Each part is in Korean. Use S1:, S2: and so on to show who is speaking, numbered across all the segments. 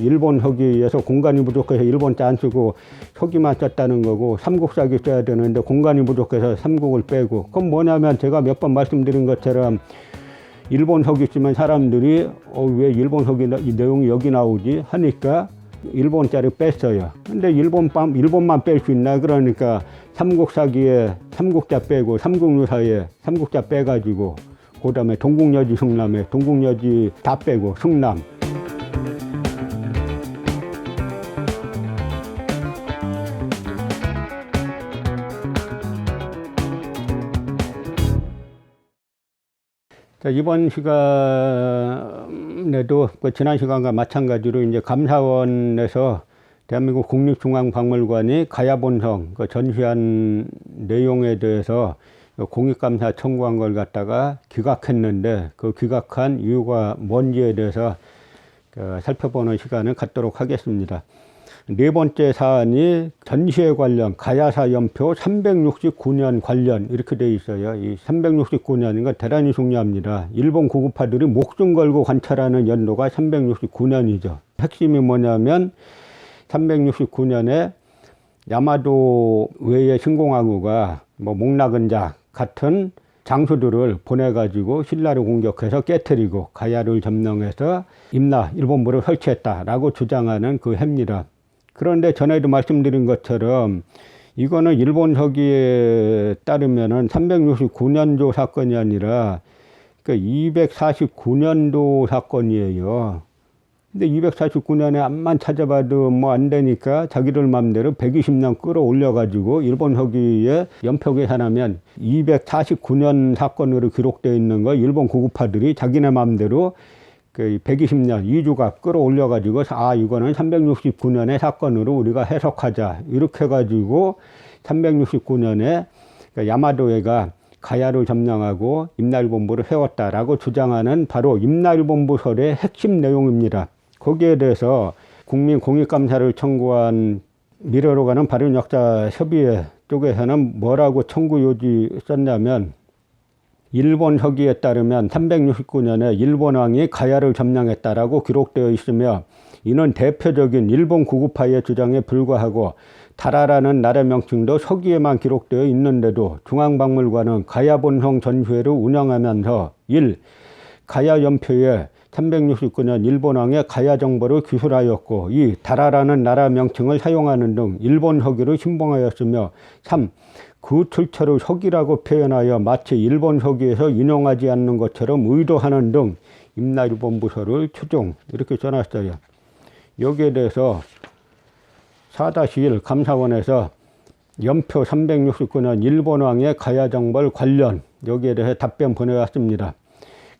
S1: 일본 서기에서 공간이 부족해서 일본자 안 쓰고 서기만 썼다는 거고 삼국사기 써야 되는데 공간이 부족해서 삼국을 빼고, 그건 뭐냐면 제가 몇 번 말씀드린 것처럼 일본 서기 쓰면 사람들이 왜 일본 서기 이 내용이 여기 나오지 하니까 일본자를 뺐어요. 근데 일본만 뺄 수 있나? 그러니까 삼국사기에 삼국자 빼고 삼국유사에 삼국자 빼가지고 그 다음에 동국여지 승남에 동국여지 다 빼고 승남. 자, 이번 시간에도 지난 시간과 마찬가지로 이제 감사원에서 대한민국 국립중앙박물관이 가야본성 전시한 내용에 대해서 공익감사 청구한 걸 갖다가 기각했는데, 그 기각한 이유가 뭔지에 대해서 살펴보는 시간을 갖도록 하겠습니다. 네 번째 사안이 전시회 관련 가야사 연표 369년 관련 이렇게 돼 있어요. 이 369년인 건 대단히 중요합니다. 일본 구급파들이 목숨 걸고 관찰하는 연도가 369년이죠. 핵심이 뭐냐면 369년에 야마도 외의 신공항우가 목나근자 같은 장수들을 보내가지고 신라를 공격해서 깨뜨리고 가야를 점령해서 임나 일본부를 설치했다라고 주장하는 그 해입니다. 그런데 전에도 말씀드린 것처럼 이거는 일본 서기에 따르면은 369년도 사건이 아니라 249년도 사건이에요. 근데 249년에 암만 찾아봐도 뭐 안 되니까 자기들 맘대로 120년 끌어올려가지고 일본 서기에 연표 계산하면 249년 사건으로 기록되어 있는 거 일본 구급파들이 자기네 맘대로 120년 2주가 끌어올려가지고 이거는 369년의 사건으로 우리가 해석하자 이렇게 해가지고 369년에 야마도에가 가야를 점령하고 임나일본부를 세웠다라고 주장하는 바로 임나일본부설의 핵심 내용입니다. 거기에 대해서 국민공익감사를 청구한 미래로 가는 발현역사협의회 쪽에서는 뭐라고 청구 요지 썼냐면, 일본 서기에 따르면 369년에 일본왕이 가야를 점령했다라고 기록되어 있으며 이는 대표적인 일본 구급파의 주장에 불과하고 다라라는 나라 명칭도 서기에만 기록되어 있는데도 중앙박물관은 가야본성 전시회를 운영하면서 1. 가야 연표에 369년 일본왕의 가야 정보를 기술하였고 2. 다라라는 나라 명칭을 사용하는 등 일본 서기를 신봉하였으며 3. 그 출처를 서기라고 표현하여 마치 일본 서기에서 인용하지 않는 것처럼 의도하는 등 임나일본부설을 추종 이렇게 써놨어요. 여기에 대해서 4-1 감사원에서 연표 369년 일본왕의 가야 정벌 관련 여기에 대해 답변 보내왔습니다.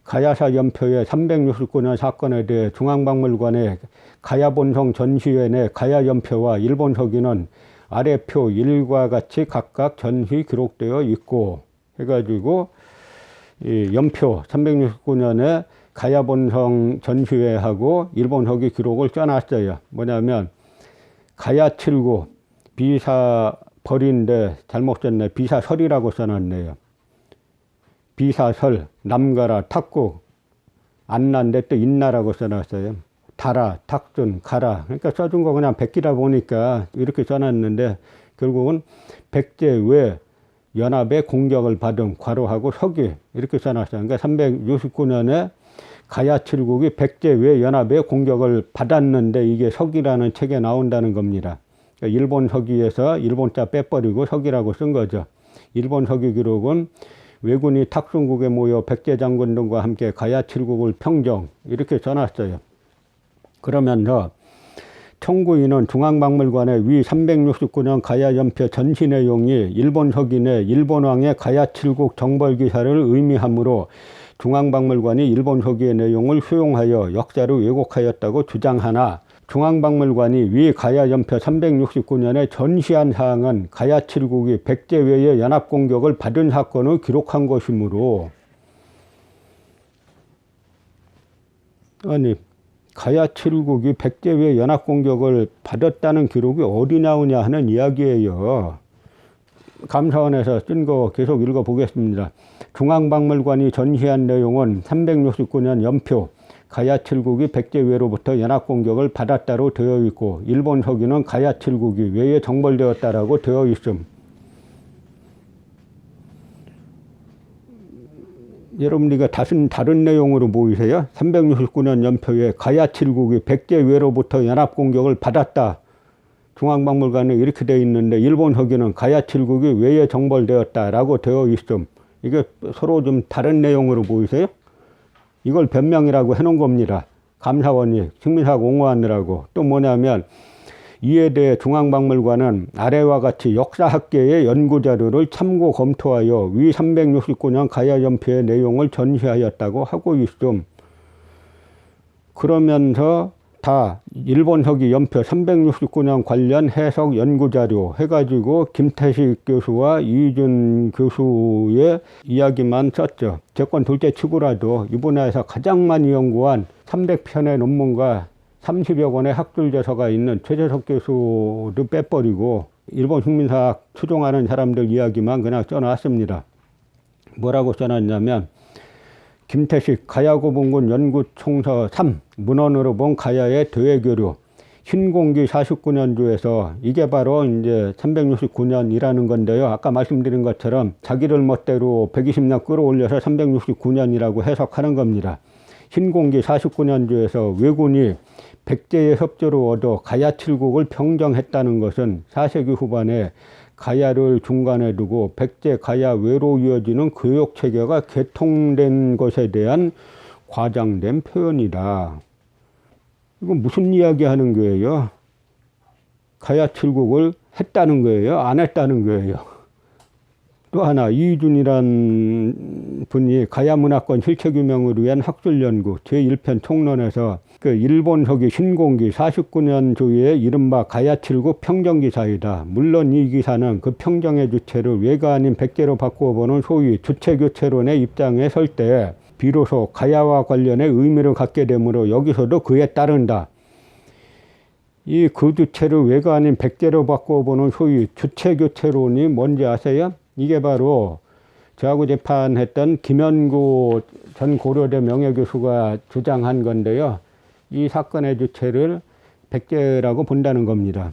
S1: 가야사 연표의 369년 사건에 대해 중앙박물관의 가야본성 전시회 내 가야 연표와 일본 서기는 아래 표 1과 같이 각각 전시 기록되어 있고 해가지고 이 연표 369년에 가야본성 전시회하고 일본 서기 기록을 써놨어요. 뭐냐면 가야7구 비사벌인데 잘못 썼네. 비사설이라고 써놨네요. 비사설, 남가라, 탁국, 안나인데 또 인나라고 써놨어요. 다라, 탁순, 가라. 그러니까 써준 거 그냥 백기다 보니까 이렇게 써놨는데 결국은 백제 외 연합의 공격을 받은 괄호하고 서기 이렇게 써놨어요. 그러니까 369년에 가야7국이 백제 외 연합의 공격을 받았는데 이게 서기라는 책에 나온다는 겁니다. 그러니까 일본 서기에서 일본자 빼버리고 서기라고 쓴 거죠. 일본 서기 기록은 왜군이 탁순국에 모여 백제 장군 등과 함께 가야7국을 평정 이렇게 써놨어요. 그러면서 청구인은 중앙박물관의 위 369년 가야 연표 전시 내용이 일본 서기 내 일본왕의 가야7국 정벌기사를 의미하므로 중앙박물관이 일본 서기의 내용을 수용하여 역사를 왜곡하였다고 주장하나, 중앙박물관이 위 가야 연표 369년에 전시한 사항은 가야7국이 백제 외의 연합공격을 받은 사건을 기록한 것이므로, 아니 가야7국이 백제 외의 연합공격을 받았다는 기록이 어디 나오냐 하는 이야기예요. 감사원에서 쓴 거 계속 읽어보겠습니다. 중앙박물관이 전시한 내용은 369년 연표 가야 7국이 백제외로부터 연합공격을 받았다로 되어 있고 일본 서기는 가야 7국이 외에 정벌되었다라고 되어 있음. 여러분 이거 다른 내용으로 보이세요? 369년 연표에 가야 7국이 백제외로부터 연합공격을 받았다. 중앙박물관에 이렇게 되어 있는데 일본 서기는 가야 7국이 외에 정벌되었다라고 되어 있음. 이게 서로 좀 다른 내용으로 보이세요? 이걸 변명이라고 해놓은 겁니다. 감사원이 식민사학 옹호하느라고. 또 뭐냐면 이에 대해 중앙박물관은 아래와 같이 역사학계의 연구자료를 참고 검토하여 위 369년 가야 연표의 내용을 전시하였다고 하고 있음. 그러면서 다 일본 서기 연표 369년 관련 해석 연구자료 해가지고 김태식 교수와 이준 교수의 이야기만 썼죠. 제건 둘째 치고라도 이 분야에서 가장 많이 연구한 300편의 논문과 30여 권의 학술저서가 있는 최재석 교수도 빼버리고 일본 식민사학 추종하는 사람들 이야기만 그냥 써놨습니다. 뭐라고 써놨냐면 김태식 가야고분군 연구총서 3 문헌으로 본 가야의 대외교류 신공기 49년주에서 이게 바로 이제 369년이라는 건데요. 아까 말씀드린 것처럼 자기들 멋대로 120년 끌어올려서 369년이라고 해석하는 겁니다. 신공기 49년주에서 왜군이 백제의 협조로 얻어 가야 7국을 평정했다는 것은 4세기 후반에 가야를 중간에 두고 백제 가야 외로 이어지는 교역체계가 개통된 것에 대한 과장된 표현이다. 이건 무슨 이야기 하는 거예요? 가야 7국을 했다는 거예요? 안 했다는 거예요? 또 하나 이준이란 분이 가야문화권 실체규명을 위한 학술연구 제1편 총론에서 그 일본 서기 신공기 49년 조의 이른바 가야 7국 평정기사이다. 물론 이 기사는 그 평정의 주체를 외가 아닌 백제로 바꾸어보는 소위 주체교체론의 입장에 설 때 비로소 가야와 관련해 의미를 갖게 되므로 여기서도 그에 따른다. 이 그 주체를 외가 아닌 백제로 바꾸어보는 소위 주체교체론이 뭔지 아세요? 이게 바로 저하고 재판했던 김현구 전 고려대 명예교수가 주장한 건데요. 이 사건의 주체를 백제라고 본다는 겁니다.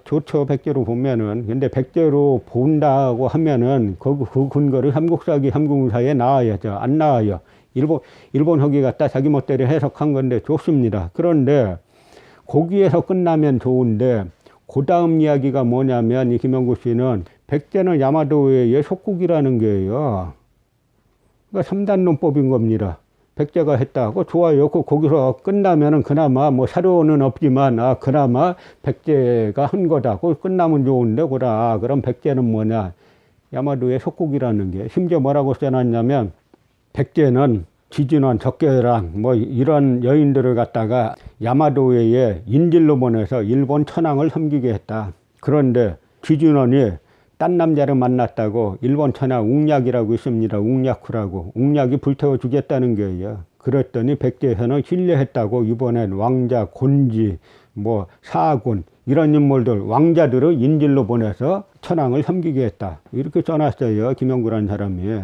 S1: 좋죠. 백제로 보면은. 근데 백제로 본다고 하면은 그 근거를 삼국사기 삼국사에 나와야죠. 안 나와요. 일본 서기 갖다 자기 멋대로 해석한 건데 좋습니다. 그런데 거기에서 끝나면 좋은데 그 다음 이야기가 뭐냐면 이 김영구 씨는 백제는 야마도의 속국이라는 거예요. 그러니까 3단론법인 겁니다. 백제가 했다고 좋아요. 거기서 끝나면은 그나마 뭐 사료는 없지만 그나마 백제가 한 거다. 끝나면 좋은데 그럼 백제는 뭐냐? 야마도의 속국이라는 게 심지어 뭐라고 써놨냐면 백제는 지진원, 적개랑 뭐 이런 여인들을 갖다가 야마도에 인질로 보내서 일본 천황을 섬기게 했다. 그런데 지진원이 딴 남자를 만났다고 일본 천황 웅약이라고 있습니다. 웅약후라고. 웅약이 불태워 주겠다는 거예요. 그랬더니 백제에서는 신뢰했다고 이번엔 왕자, 곤지, 뭐 사군 이런 인물들 왕자들을 인질로 보내서 천황을 섬기게 했다. 이렇게 써놨어요. 김영구라는 사람이.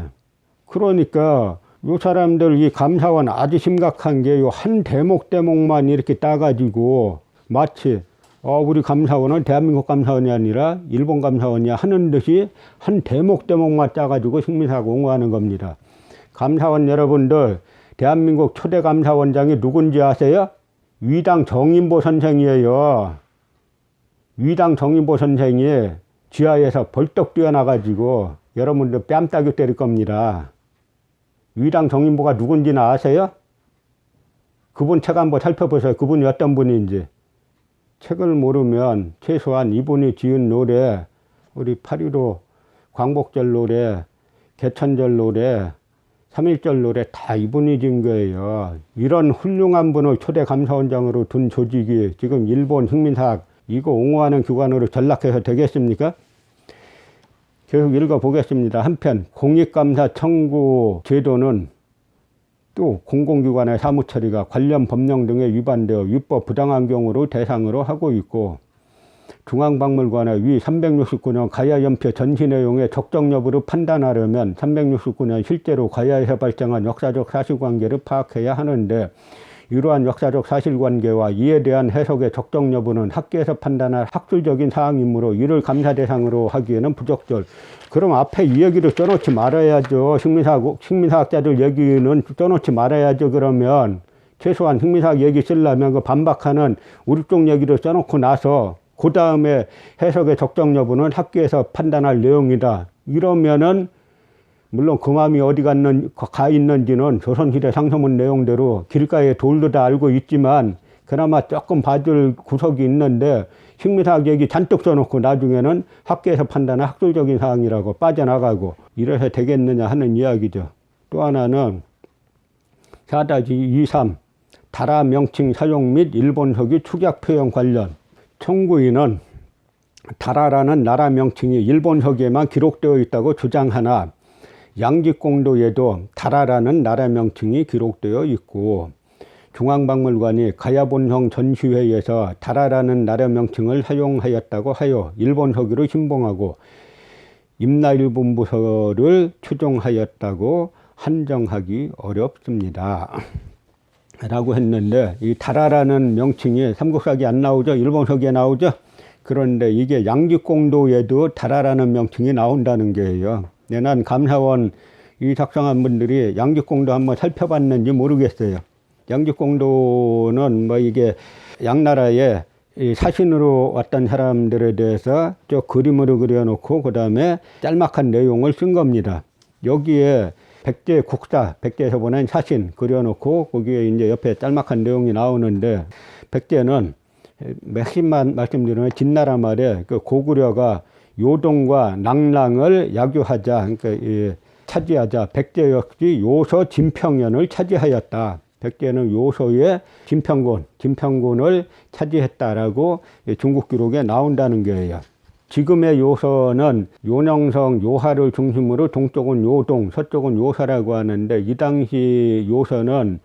S1: 그러니까 요 사람들 이 감사원 아주 심각한 게 요 한 대목만 이렇게 따가지고 마치 우리 감사원은 대한민국 감사원이 아니라 일본 감사원이야 하는 듯이 한 대목만 따가지고 식민사학 옹호하는 겁니다. 감사원 여러분들 대한민국 초대 감사원장이 누군지 아세요? 위당 정인보 선생이에요. 위당 정인보 선생이 지하에서 벌떡 뛰어나가지고 여러분들 뺨따기 때릴 겁니다. 위당 정인보가 누군지는 아세요? 그분 책 한번 살펴보세요. 그분이 어떤 분인지. 책을 모르면 최소한 이분이 지은 노래, 우리 8.15 광복절 노래, 개천절 노래, 3.1절 노래 다 이분이 지은 거예요. 이런 훌륭한 분을 초대 감사원장으로 둔 조직이 지금 일본 식민사학 이거 옹호하는 기관으로 전락해서 되겠습니까? 계속 읽어보겠습니다. 한편 공익감사 청구 제도는 또 공공기관의 사무처리가 관련 법령 등에 위반되어 위법 부당한 경우를 대상으로 하고 있고 중앙박물관의 위 369년 가야연표 전시 내용의 적정 여부를 판단하려면 369년 실제로 가야에서 발생한 역사적 사실관계를 파악해야 하는데 이러한 역사적 사실관계와 이에 대한 해석의 적정 여부는 학계에서 판단할 학술적인 사항이므로 이를 감사 대상으로 하기에는 부적절. 그럼 앞에 이 얘기를 써놓지 말아야죠. 식민사학자들 얘기는 써놓지 말아야죠. 그러면 최소한 식민사학 얘기 쓰려면 그 반박하는 우리 쪽 얘기를 써놓고 나서 그 다음에 해석의 적정 여부는 학계에서 판단할 내용이다. 이러면은 물론 그 마음이 어디 가 있는지는 조선시대 상서문 내용대로 길가에 돌도 다 알고 있지만 그나마 조금 봐줄 구석이 있는데 식민사학 얘기 잔뜩 써놓고 나중에는 학계에서 판단한 학술적인 사항이라고 빠져나가고 이래서 되겠느냐 하는 이야기죠. 또 하나는 4-23 다라 명칭 사용 및 일본 서기 축약 표현 관련. 청구인은 다라라는 나라 명칭이 일본 서기에만 기록되어 있다고 주장하나 양직공도에도 다라라는 나라 명칭이 기록되어 있고 중앙박물관이 가야본성 전시회에서 다라라는 나라 명칭을 사용하였다고 하여 일본 서기로 신봉하고 임나일본부서를 추종하였다고 한정하기 어렵습니다. 라고 했는데 이 다라라는 명칭이 삼국사기에 안 나오죠. 일본 서기에 나오죠. 그런데 이게 양직공도에도 다라라는 명칭이 나온다는 거예요. 난 감사원 이 작성한 분들이 양직공도 한번 살펴봤는지 모르겠어요. 양직공도는 뭐 이게 양나라에 사신으로 왔던 사람들에 대해서 저 그림으로 그려놓고 그 다음에 짤막한 내용을 쓴 겁니다. 여기에 백제 국사, 백제에서 보낸 사신 그려놓고 거기에 이제 옆에 짤막한 내용이 나오는데 백제는 핵심만 말씀드리면 진나라 말에 그 고구려가 요동과 낭랑을 약유하자, 그러니까 차지하자. 백제 역시 요소 진평연을 차지하였다. 백제는 요소의 진평군을 차지했다라고 중국 기록에 나온다는 거예요. 지금의 요서는 요녕성, 요하를 중심으로 동쪽은 요동, 서쪽은 요사라고 하는데 이 당시 요서는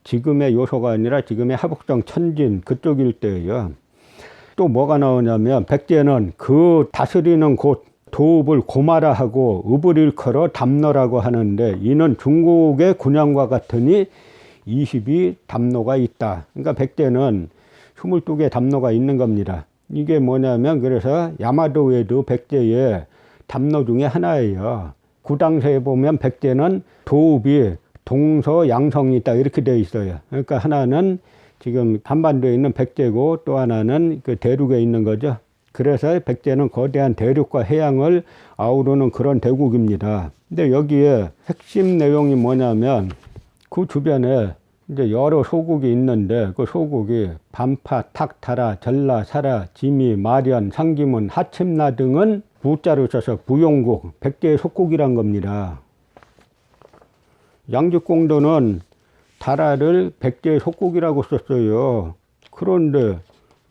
S1: 지금의 요소가 아니라 지금의 하북성 천진 그쪽 일대예요. 또 뭐가 나오냐면 백제는 그 다스리는 곳 도읍을 고마라하고 읍을 일컬어 담노라고 하는데 이는 중국의 군양과 같으니 22 담노가 있다. 그러니까 백제는 22개 담노가 있는 겁니다. 이게 뭐냐면 그래서 야마도에도 백제의 담노 중에 하나예요. 구당서에 보면 백제는 도읍이 동서 양성이 있다 이렇게 되어 있어요. 그러니까 하나는 지금 한반도에 있는 백제고 또 하나는 그 대륙에 있는 거죠. 그래서 백제는 거대한 대륙과 해양을 아우르는 그런 대국입니다. 근데 여기에 핵심 내용이 뭐냐면 그 주변에 이제 여러 소국이 있는데 그 소국이 반파, 탁, 다라, 전라, 사라, 지미, 마련, 상기문, 하침나 등은 부자를 써서 부용국, 백제의 속국이란 겁니다. 양직공도는 다라를 백제의 속국이라고 썼어요. 그런데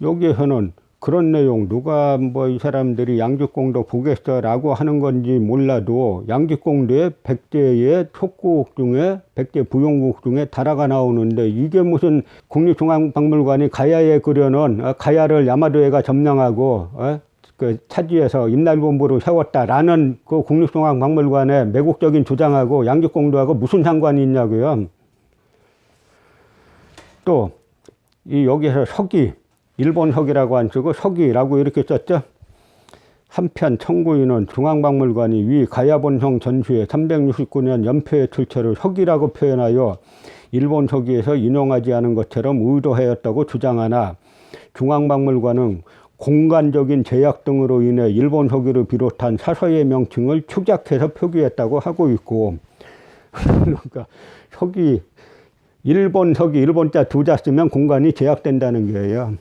S1: 여기에서는 그런 내용 누가 뭐 이 사람들이 양직공도 보겠어라고 하는 건지 몰라도 양직공도에 백제의 속국 중에 백제 부용국 중에 다라가 나오는데 이게 무슨 국립중앙박물관이 가야에 그려놓은 가야를 야마도에가 점령하고 그 차지해서 임나일본부를 세웠다라는 그 국립중앙박물관의 매국적인 주장하고 양직공도하고 무슨 상관이 있냐고요. 또 이 여기서 서기 일본 서기라고 안 쓰고 서기라고 이렇게 썼죠. 한편 청구인은 중앙박물관이 위 가야본성 전시회 369년 연표의 출처를 서기라고 표현하여 일본 서기에서 인용하지 않은 것처럼 의도하였다고 주장하나 중앙박물관은 공간적인 제약 등으로 인해 일본 서기를 비롯한 사서의 명칭을 축약해서 표기했다고 하고 있고 그러니까 서기 일본 서기 일본자 두 자 쓰면 공간이 제약된다는 거예요.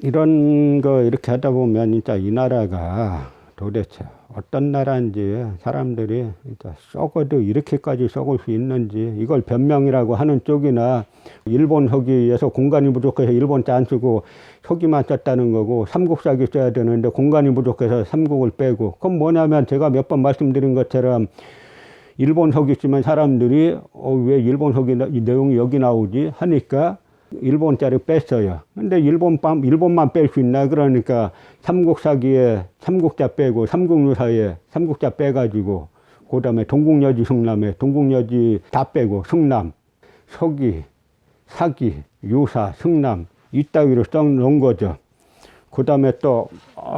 S1: 이런 거 이렇게 하다 보면 진짜 이 나라가 도대체 어떤 나라인지 사람들이 진짜 썩어도 이렇게까지 썩을 수 있는지 이걸 변명이라고 하는 쪽이나 일본 서기에서 공간이 부족해서 일본자 안 쓰고 서기만 썼다는 거고 삼국사기 써야 되는데 공간이 부족해서 삼국을 빼고 그건 뭐냐면 제가 몇 번 말씀드린 것처럼 일본 서기 쓰면 사람들이 왜 일본 서기 이 내용이 여기 나오지 하니까 일본자를 뺐어요. 근데 일본만 뺄 수 있나? 그러니까 삼국사기에 삼국자 빼고 삼국유사에 삼국자 빼가지고 그 다음에 동국여지 승남에 동국여지 다 빼고 서기, 사기, 유사, 승남 이따위로 써놓은 거죠. 그 다음에 또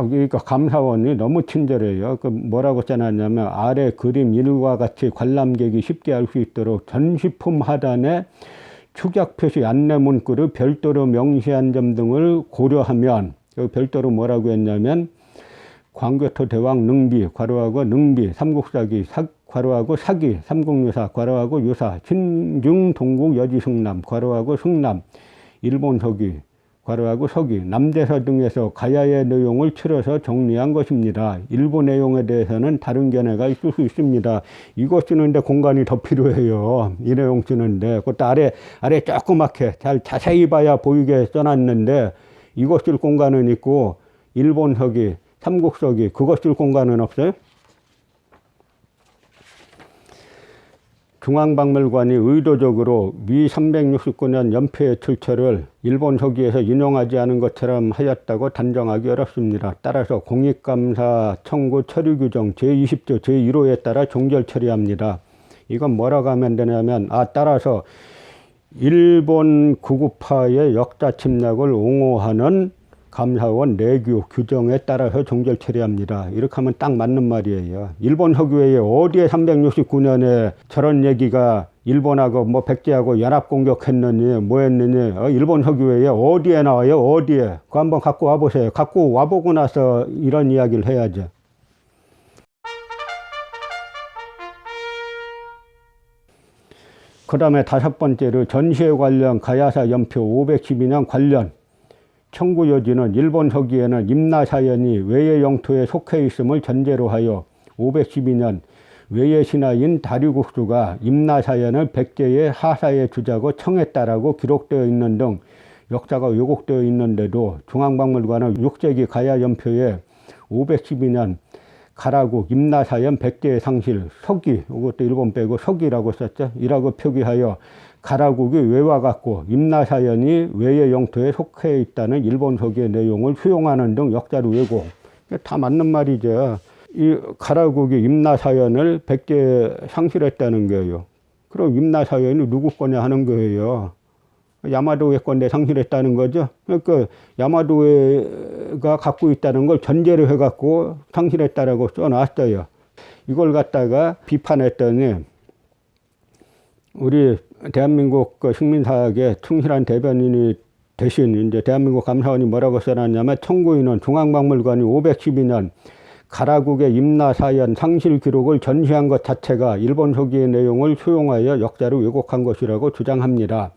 S1: 그러니까 감사원이 너무 친절해요. 그 뭐라고 써놨냐면 아래 그림 일과 같이 관람객이 쉽게 알 수 있도록 전시품 하단에 축약 표시 안내 문구를 별도로 명시한 점 등을 고려하면, 별도로 뭐라고 했냐면 광교토 대왕 능비 괄호하고 능비 삼국사기 괄호하고 사기 삼국유사 괄호하고 유사 신중 동국 여지승남 괄호하고 승남 일본 서기 괄호하고 서기 남대서 등에서 가야의 내용을 추려서 정리한 것입니다. 일부 내용에 대해서는 다른 견해가 있을 수 있습니다. 이거 쓰는데 공간이 더 필요해요. 이 내용 쓰는데 그것도 아래 조그맣게 잘 자세히 봐야 보이게 써놨는데 이거 쓸 공간은 있고 일본 서기 삼국서기 그거 쓸 공간은 없어요. 중앙박물관이 의도적으로 미 369년 연표의 출처를 일본 서기에서 인용하지 않은 것처럼 하였다고 단정하기 어렵습니다. 따라서 공익감사 청구 처리 규정 제20조 제1호에 따라 종결 처리합니다. 이건 뭐라고 하면 되냐면 따라서 일본 구구파의 역사 침략을 옹호하는 감사원 내규 규정에 따라서 종결 처리합니다. 이렇게 하면 딱 맞는 말이에요. 일본 서기회에 어디에 369년에 저런 얘기가 일본하고 뭐 백제하고 연합 공격했느니 뭐 했느니 일본 서기회에 어디에 나와요? 어디에? 그거 한번 갖고 와보세요. 갖고 와보고 나서 이런 이야기를 해야죠. 그 다음에 5번째로 전시회 관련 가야사 연표 512년 관련 청구 여지는 일본 서기에는 임나사연이 외의 영토에 속해 있음을 전제로 하여 512년 외의 신하인 다리국수가 임나사연을 백제의 하사에 주자고 청했다라고 기록되어 있는 등 역사가 왜곡되어 있는데도 중앙박물관은 6세기 가야 연표에 512년 가라국 임나사연 백제의 상실 서기, 이것도 일본 빼고 서기라고 썼죠. 이라고 표기하여 가라국이 외와 같고 임나사연이 외의 영토에 속해 있다는 일본 서기의 내용을 수용하는 등 역사를 왜곡. 다 맞는 말이죠. 이 가라국이 임나사연을 백제에 상실했다는 거예요. 그럼 임나사연이 누구 거냐 하는 거예요. 야마도의 건데 상실했다는 거죠. 그러니까 야마도가 갖고 있다는 걸 전제로 해갖고 상실했다라고 써놨어요. 이걸 갖다가 비판했더니 우리 대한민국 식민사학의 충실한 대변인이 대신 이제 대한민국 감사원이 뭐라고 써놨냐면 청구인은 중앙박물관이 512년 가라국의 임나사연 상실 기록을 전시한 것 자체가 일본 서기의 내용을 수용하여 역사를 왜곡한 것이라고 주장합니다.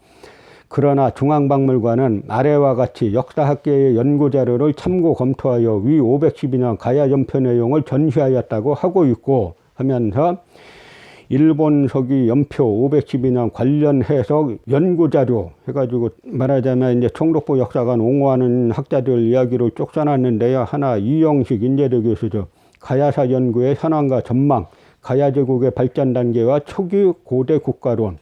S1: 그러나 중앙박물관은 아래와 같이 역사학계의 연구자료를 참고 검토하여 위 512년 가야 연표 내용을 전시하였다고 하고 있고 하면서 일본 서기 연표 512년 관련 해석 연구자료 해가지고 말하자면 이제 총독부 역사관 옹호하는 학자들 이야기를 쭉 써놨는데요. 하나 이영식 인제대 교수죠. 가야사 연구의 현황과 전망, 가야 제국의 발전 단계와 초기 고대 국가론.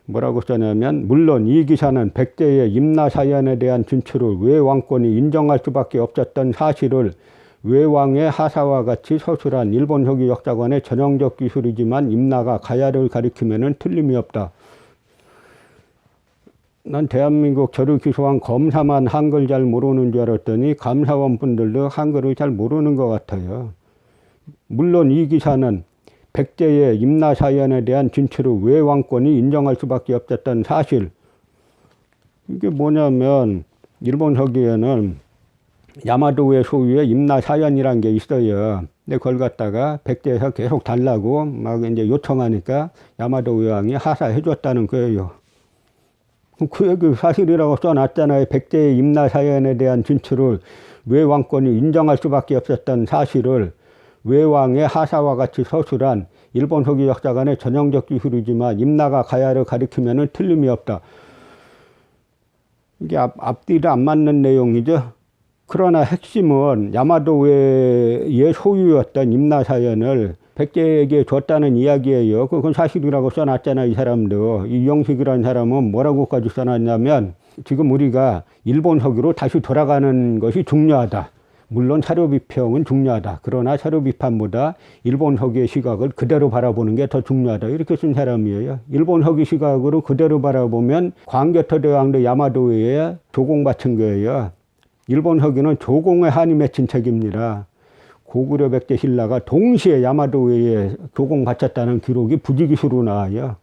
S1: 뭐라고 써냐면 물론 이 기사는 백제의 임나사연에 대한 진출을 외왕권이 인정할 수밖에 없었던 사실을 외왕의 하사와 같이 서술한 일본 서기 역사관의 전형적 기술이지만 임나가 가야를 가리키면은 틀림이 없다. 난 대한민국 저를 기소한 검사만 한글 잘 모르는 줄 알았더니 감사원 분들도 한글을 잘 모르는 것 같아요. 물론 이 기사는 백제의 임나사연에 대한 진출을 외왕권이 인정할 수밖에 없었던 사실. 이게 뭐냐면 일본 서기에는 야마도의 소유의 임나사연이라는 게 있어요. 근데 그걸 갖다가 백제에서 계속 달라고 막 이제 요청하니까 야마도 외왕이 하사해 줬다는 거예요. 그 얘기 사실이라고 써놨잖아요. 백제의 임나사연에 대한 진출을 외왕권이 인정할 수밖에 없었던 사실을 외왕의 하사와 같이 서술한 일본 서기 역사관의 전형적 기술이지만 임나가 가야를 가리키면은 틀림이 없다. 이게 앞뒤가 안 맞는 내용이죠. 그러나 핵심은 야마도의 소유였던 임나사연을 백제에게 줬다는 이야기예요. 그건 사실이라고 써놨잖아요. 이 사람도. 이영식이라는 사람은 뭐라고까지 써놨냐면 지금 우리가 일본 서기로 다시 돌아가는 것이 중요하다. 물론 사료 비평은 중요하다. 그러나 사료 비판보다 일본 서기의 시각을 그대로 바라보는 게 더 중요하다. 이렇게 쓴 사람이에요. 일본 서기 시각으로 그대로 바라보면 광개토 대왕도 야마도에 조공 바친 거예요. 일본 서기는 조공에 한이 맺힌 책입니다. 고구려 백제 신라가 동시에 야마도에 조공 바쳤다는 기록이 부지기수로 나와요.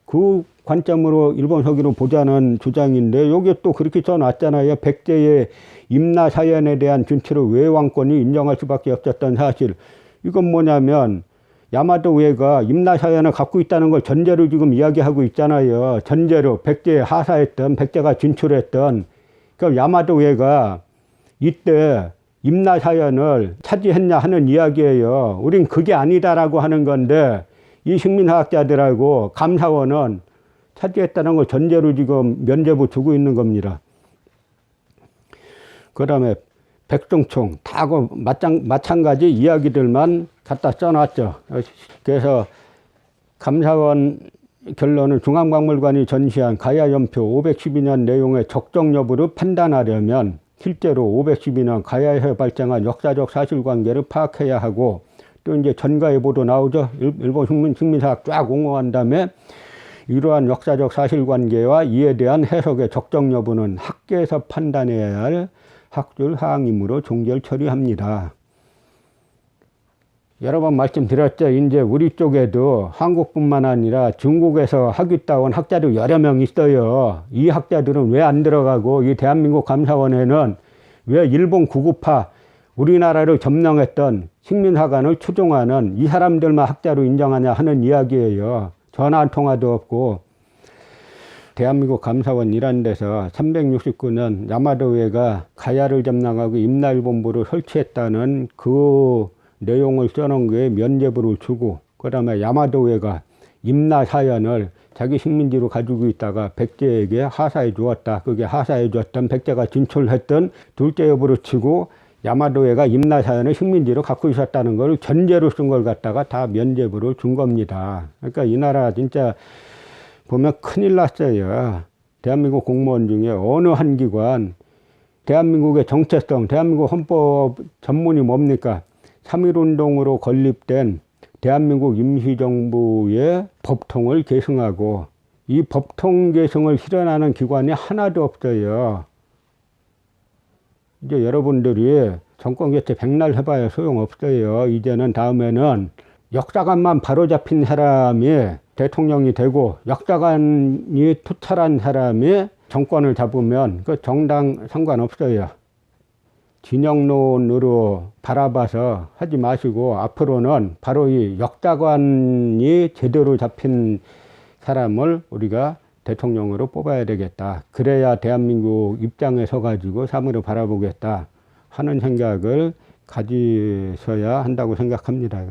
S1: 그 관점으로 일본 서기로 보자는 주장인데 여기에 또 그렇게 써놨잖아요. 백제의 임나 사연에 대한 준치로 외왕권이 인정할 수밖에 없었던 사실. 이건 뭐냐면 야마도 우에가 임나 사연을 갖고 있다는 걸 전제로 지금 이야기하고 있잖아요. 전제로 백제에 하사했던, 백제가 진출했던. 그럼 야마도 우에가 이때 임나 사연을 차지했냐 하는 이야기예요. 우린 그게 아니다라고 하는 건데 이 식민사학자들하고 감사원은 차지했다는 걸 전제로 지금 면죄부 주고 있는 겁니다. 그 다음에 백종총 다 그 마찬가지 이야기들만 갖다 써놨죠. 그래서 감사원 결론은 중앙박물관이 전시한 가야연표 512년 내용의 적정 여부를 판단하려면 실제로 512년 가야에서 발생한 역사적 사실관계를 파악해야 하고 또 이제 전가예보도 나오죠. 일본 식민사학 쫙 옹호한 다음에 이러한 역사적 사실관계와 이에 대한 해석의 적정 여부는 학계에서 판단해야 할 학술 사항이므로 종결 처리합니다. 여러 번 말씀드렸죠. 이제 우리 쪽에도 한국뿐만 아니라 중국에서 학위 따온 학자도 여러 명 있어요. 이 학자들은 왜 안 들어가고 이 대한민국 감사원에는 왜 일본 구구파 우리나라를 점령했던 식민사관을 추종하는 이 사람들만 학자로 인정하냐 하는 이야기예요. 전화 한 통화도 없고. 대한민국 감사원 이란 데서 369년 야마도우에가 가야를 점령하고 임나일본부를 설치했다는 그 내용을 써놓은 게 면죄부를 주고, 그 다음에 야마도우에가 임나 사연을 자기 식민지로 가지고 있다가 백제에게 하사해 주었다. 그게 하사해 주었던 백제가 진출했던 둘째 여부를 치고 야마도우에가 임나 사연을 식민지로 갖고 있었다는 걸 전제로 쓴 걸 갖다가 다 면죄부를 준 겁니다. 그러니까 이 나라 진짜 보면 큰일 났어요. 대한민국 공무원 중에 어느 한 기관, 대한민국의 정체성, 대한민국 헌법 전문이 뭡니까? 3.1운동으로 건립된 대한민국 임시정부의 법통을 계승하고 이 법통 계승을 실현하는 기관이 하나도 없어요. 이제 여러분들이 정권 교체 백날 해봐야 소용없어요. 이제는 다음에는 역사관만 바로잡힌 사람이 대통령이 되고 역사관이 투철한 사람이 정권을 잡으면 그 정당 상관없어요. 진영론으로 바라봐서 하지 마시고 앞으로는 바로 이 역사관이 제대로 잡힌 사람을 우리가 대통령으로 뽑아야 되겠다. 그래야 대한민국 입장에 서가지고 사물을 바라보겠다 하는 생각을 가지셔야 한다고 생각합니다.